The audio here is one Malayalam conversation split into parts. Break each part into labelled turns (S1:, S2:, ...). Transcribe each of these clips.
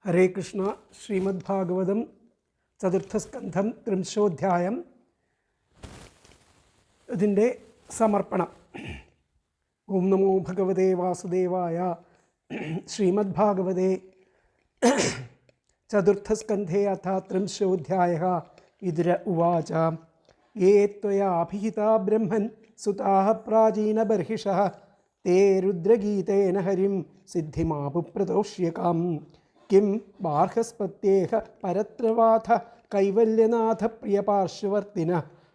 S1: ഹരേ കൃഷ്ണ. ശ്രീമദ്ഭാഗവതം ചതുർത്ഥസ്കന്ധം ത്രിംശോധ്യായം. ഇതിൻ്റെ സമർപ്പണം. ഓം നമോ ഭഗവതേ വാസുദേവായ. ശ്രീമദ്ഭാഗവതേ ചതുർത്ഥസ്കന്ധേ അഥ ത്രിംശോധ്യായഃ. വിതുര ഉവാച. യേ ത്വയാ അഭിഹിതാ ബ്രഹ്മൻ സുതാഃ പ്രാചീനബർഹിഷഃ തേ രുദ്രഗീതേന ഹരിം സിദ്ധിമാപുപ്രതോഷ്യകാം. കിം ബാർഹസ്പത്യേഹ പരത്രവാഥ കൈവല്യനാഥ പ്രിയപാർശ്വവർത്തിന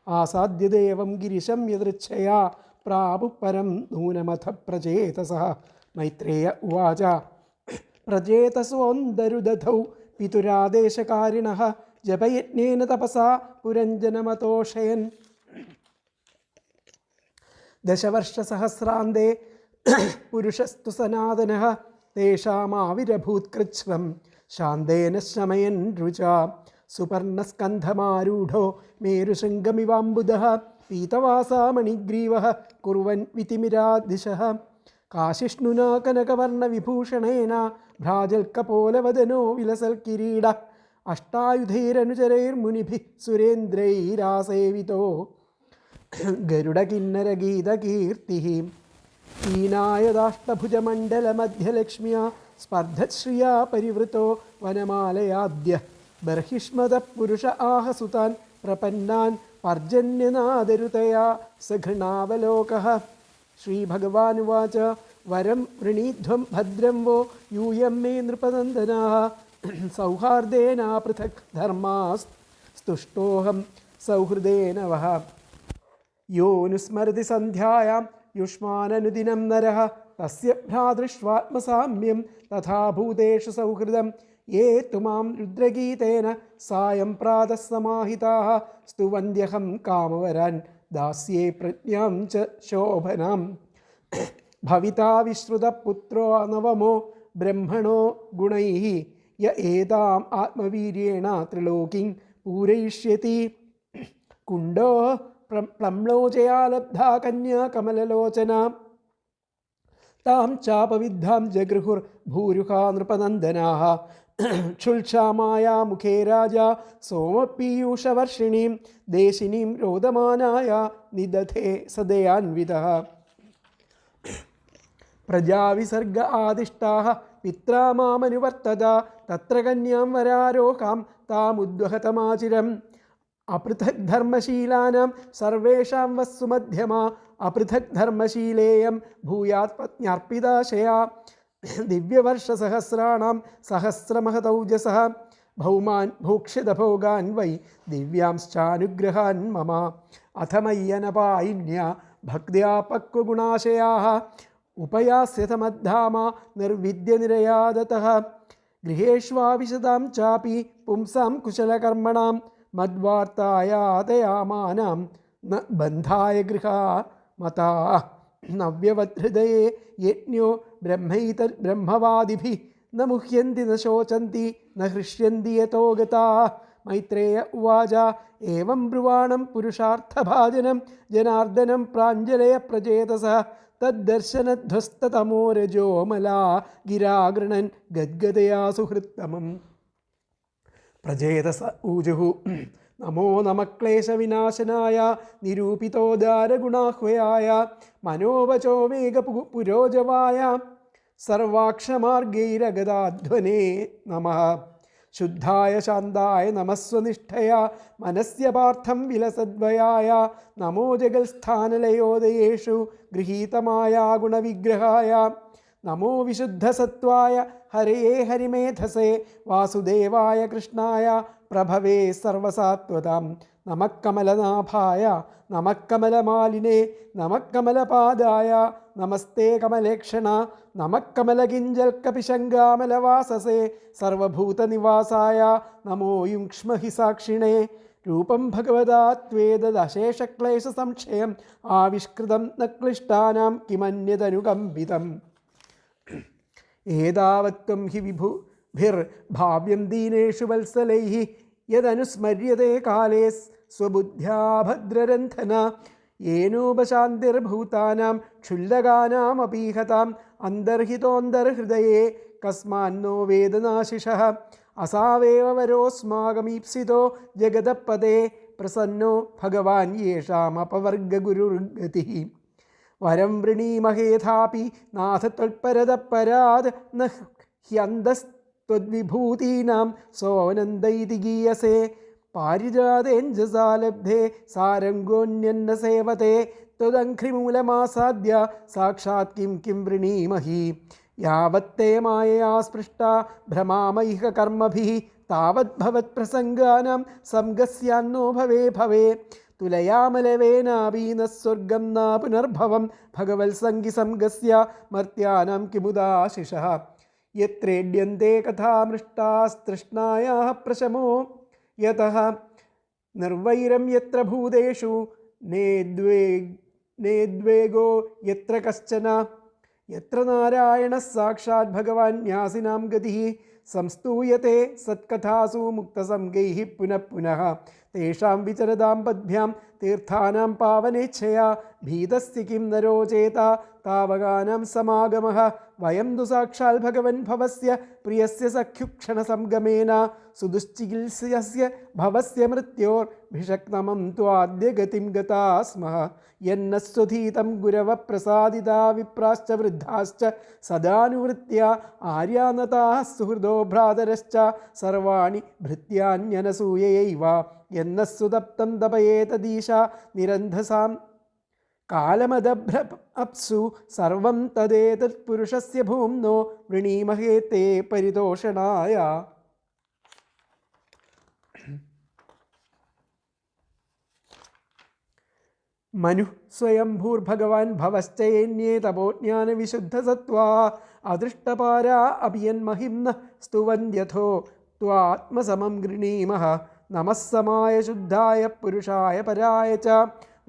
S1: ആസാദ്യദേവം ഗിരിശം യദൃച്ഛയാ പ്രാപുപരം നൂനമഥ പ്രചേതസഃ. മൈത്രേയ ഉവാച. പ്രചേതസോന്തരുദധൗ പിതുരാദേശകാരിണഃ ജപയജ്ഞേന തപസാ പുരഞ്ജനമതോഷയൻ. ദശവർഷസഹസ്രാന്തേ പുരുഷസ്തു സനാതനഃ തേഷാമാവിരഭൂത്കൃച്ഛ്രം ശാന്തേന ശമയൻ രുചാ. സുപർണസ്കന്ധമാരൂഢോ മേരുശൃംഗമിവാംബുദഃ പീതവാസാ മണിഗ്രീവഃ കുർവൻ വിതിമിരാദിശഃ. കാശിഷ്ണുനാ കനകവർണവിഭൂഷണേന ഭ്രാജൽകപോലവദനോ വിലസൽക്കിരീട അഷ്ടായുധൈരനുചരൈർമുനിഭിः സുരേന്ദ്രൈരാസേവിതോ ഗരുഡകിന്നരഗീതകീർത്തിഃ. ഹീനായദാഷ്ടഭുജമണ്ഡലമധ്യലക്ഷ്മ്യാ സ്പർദ്ധശ്രിയാ പരിവൃതോ വനമാലയാദ്യ ബർഹിഷ്മതഃ പുരുഷ ആഹസുതാൻ പ്രപന്നാൻ പർജന്യനാദരുതയാ സഘൃണാവലോകഃ. ശ്രീഭഗവാനുവാച. വരം വൃണീധ്വം ഭദ്രം वो യൂയം മേ നൃപനന്ദനാഃ സൗഹാർദ്ദേന പൃഥക് ധർമാസ്തുഷ്ടോഹം സൗഹൃദേന വഹ. യോ നുസ്മരതി സന്ധ്യായാം യുഷ്മാനനുദിനം നരഃ തസ്യ ഭ്രാതൃഷ്വാത്മസാമ്യം തഥാ ഭൂതേഷു സൗഹൃദം. യേ തു മാം രുദ്രഗീതേന സായം പ്രാതഃ സമാഹിതാഃ സ്തുവന്ത്യഹം കാമവരാൻ ദാസ്യേ പ്രജ്ഞാം ച ശോഭനാം. ഭവിതാ വിശ്രുതപുത്രോ നവമോ ബ്രഹ്മണോ ഗുണൈഃ യ ഏതാം ആത്മവീര്യേണ ത്രിലോകിം പൂരയിഷ്യതി. കുണ്ടോ പ്ലംലോചയാ ലബ്ധാ കന്യാ കമലലോചന താം ചാപവിദ്ധാം ജഗൃഹുർ ഭൂരുഹാ നൃപനന്ദനാഃ. ക്ഷുൽക്ഷാമായാ മുഖേ രാജാ സോമപീയൂഷവർഷിണീം ദേശിനീം രോദമാനായ നിദധേ സദയാൻവിതഃ. പ്രജാവിസർഗ ആദിഷ്ടാഃ പിത്രാ മാമനുവർത്തത തത്ര കന്യാം വരാരോഹാം താമുദ്വഹതമാചിരം. അപൃഥക് ധർമ്മശീലാനാം സർവേഷാം വസ്സു മധ്യമാ അപൃഥക് ധർമ്മശീലേയം ഭൂയാത് പത്ന്യർപ്പിതാശയാ. ദിവ്യവർഷസഹസ്രാണാം സഹസ്രമഹതൗജസഃ ഭൗമാൻ ഭോക്ഷ്യതഭോഗാൻ വൈ ദിവ്യാംശ്ചാനുഗ്രഹാൻ മമ. അഥ മയ്യനപായിന്യ ഭക്ത്യാ പക്വഗുണാശയാഃ ഉപയാസ്യതമദ്ധാമ നിർവിദ്യനിരയാദതഃ. ഗൃഹേഷ്വാവിശതാം ചാപി പുംസാം കുശലകർമ്മണാം മദ്വാർത്തായാതയാമാനാം ന ബന്ധായ ഗൃഹാ മതാഃ. നവ്യവദ്ഹൃദയേ യജ്ഞോ ബ്രഹ്മവാദിഭിः ന മുഹ്യന്തി ന ശോചന്തി ന ഹൃഷ്യന്തി യതോ ഗതാഃ. മൈത്രേയ ഉവാച. ഏവം ബ്രുവാണം പുരുഷാർത്ഥഭാജനം ജനാർദ്ദനം പ്രാഞ്ജലയ പ്രചേതസഃ തദ്ദർശനധ്വസ്തതമോ രജോമലാ ഗിരാഗൃണൻ ഗദ്ഗദയാ സുഹൃത്തമം. പ്രചേതസ ഊജുഃ. നമോ നമഃ ക്ലേശവിനാശനായ നിരൂപിതോദാരഗുണാഹ്വയായ മനോവചോ വേഗപുരോജവായ സർവാക്ഷമാർഗൈരഗതാധ്വനേ നമഃ. ശുദ്ധായ ശാന്തായ നമസ്വനിഷ്ഠയാ മനസ്യ പാർത്ഥം വിലസദ്വയായ നമോ ജഗൽസ്ഥാനലയോദയേഷു ഗൃഹീതമായ ഗുണവിഗ്രഹായ. നമോ വിശുദ്ധസത്വായ ഹരയേ ഹരിമേധസേ വാസുദേവായ കൃഷ്ണായ പ്രഭവേ സർവസാത്വതാം. നമഃ കമലനാഭായ നമഃ കമലമാലിനേ നമഃ കമലപാദായ നമസ്തേ കമലേക്ഷണ നമഃ കമലകിഞ്ചൽക്കപിശങ്കാമലവാസസേ സർവഭൂതനിവാസായ നമോ യുക്ഷ്മഹി സാക്ഷിണേ. രൂപം ഭഗവതാ ത്വേദശേഷക്ലേശസംക്ഷയം ആവിഷ്കൃതം ന ക്ലിഷ്ടാനാം കിമന്യതനുകമ്പിതം. ഏതാവത്ത്വം ഹി വിഭുഭിർഭാവ്യം ദീനേഷു വത്സലൈഃ യദനുസ്മര്യതേ കാലേ സ്വബുദ്ധ്യാ ഭദ്രരന്ധന. येनोपशान्तिर्भूतानां क्षुल्लकानामपीहताम् अन्तर्हितोऽन्तर्हृदये कस्मान्नो वेदनाशिषः असावेव वरोऽस्माकमीप्सितो जगदपते प्रसन्नो भगवान् येषामपवर्गगुरुर्गतिः वरं वृणीमहेथापि नाथ त्वत्परतपरात् न ह्यन्तस्त्वद्विभूतीनां सोऽनन्द इति गीयसे पारिजातेञ्जसा लब्धे सारङ्गोऽन्यन्न सेवते त्वदङ्घ्रिमूलमासाद्य साक्षात् किं वृणीमहि यावत्ते मायया स्पृष्टा भ्रमामैह कर्मभिः तावद्भवत्प्रसङ्गानां संगस्यान्नो भवे तुलयामलवेनापि न स्वर्गं न पुनर्भवं भगवत्सङ्गिसंगस्य मर्त्यानां किमुदाशिषः यत्रेड्यन्ते कथामृष्टास्तृष्णायाः प्रशमो यतः निर्वैरं यत्र भूतेषु नेद्वेगो यत्र कश्चन यत्र नारायणः साक्षात् भगवान् न्यासिनां गतिः संस्तूयते सत्कथासु मुक्तसंगैः पुनः पुनः तेषां विचरदां पद्भ्यां तीर्थानां पावनेच्छया भीतस्य किं नरो चेता तावगानां समागमः वयं तु साक्षात् भगवन् भवस्य प्रियस्य सख्युक्षणसंगमेन सुदुश्चिकित्स्यस्य भवस्य मृत्योर्भिषक्तमं त्वाद्य गतिं गता स्मः यन्न स्वधीतं गुरव प्रसादिता विप्राश्च वृद्धाश्च सदानुवृत्त्या आर्यानताः सुहृदो भ्रातरश्च सर्वाणि भृत्यान्यनसूयैव यन्न सुदप्तं तपयेतदीशा निरन्धसां कालमदभ्र अप्सु सर्वं तदेतत्पुरुषस्य भूम्नो वृणीमहे ते परितोषणाय मनु स्वयंभूर्भगवान् भवश्चैन्ये तपोज्ञानविशुद्धसत्त्वा अदृष्टपारा अभियन्महिम्नः स्तुवन्त्यथो त्वात्मसमं गृणीमः नमः समाय शुद्धाय पुरुषाय पराय च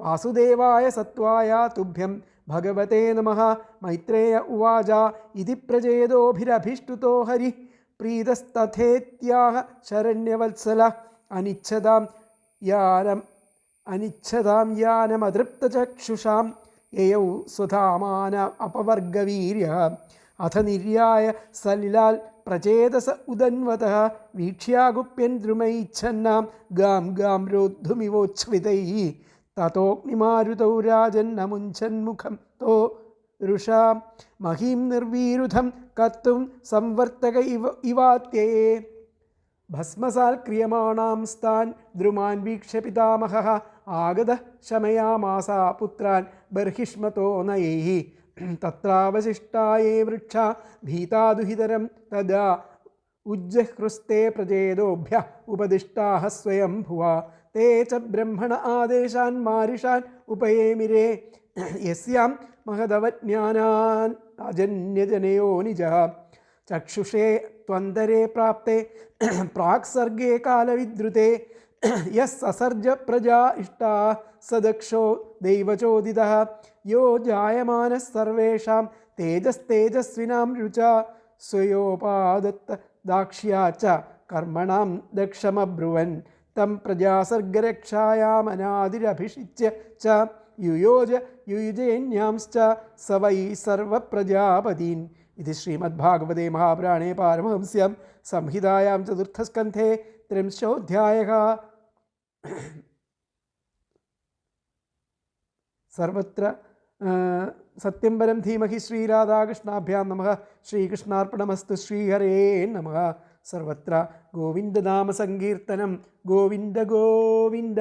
S1: वासुदेवाय सत्त्वाय तुभ्यं भगवते नमः मैत्रेय उवाच इति प्रचेदोभिरभिष्टुतो हरिः प्रीतस्तथेत्याह शरण्यवत्सल अनिच्छतां यानमदृप्तचक्षुषां ययौ स्वधामान अपवर्गवीर्यः अथ निर्याय सलिलाल् प्रचेदस उदन्वतः वीक्ष्यागुप्यन् द्रुमैच्छन्नां गां रोद्धुमिवोच्छ्रितैः ततोऽग्निमारुतौ राजन्नमुञ्चन्मुखं तो रुषा महीं निर्वीरुधं कर्तुं संवर्तक इवात्यये भस्मसाल् क्रियमाणां स्तान् द्रुमान् वीक्ष्य पितामहः आगतः शमयामासा पुत्रान् बर्हिष्मतो नयैः तत्रावशिष्टा ये वृक्षा भीता दुहितरं तदा उज्जहृस्ते प्रचेदोभ्यः उपदिष्टाः स्वयंभुवा ते च ब्रह्मण आदेशान् मारिषान् उपयेमिरे यस्यां महदवज्ञानान् अजन्यजनयो निजः चक्षुषे त्वन्तरे प्राप्ते प्राक्सर्गे कालविद्रुते यः ससर्ज प्रजा इष्टा स दक्षो दैवचोदितः यो जायमानः सर्वेषां तेजस्तेजस्विनां रुचा स्वयोपादत्त दाक्ष्या च कर्मणां दक्षमब्रुवन् तं प्रजासर्गरक्षायामनादिरभिषिच्य च युयोज युयुजेन्यांश्च स वै सर्वप्रजापतीन् इति श्रीमद्भागवते महापुराणे पारमहंस्यां संहितायां चतुर्थस्कन्धे 30ोऽध्यायः। सर्वत्र सत्यं परं धीमहि श्रीराधाकृष्णाभ्यां नमः। श्रीकृष्णार्पणमस्तु। श्रीहरे नमः। सर्वत्र गोविन्दनामसङ्कीर्तनं गोविन्द गोविन्द।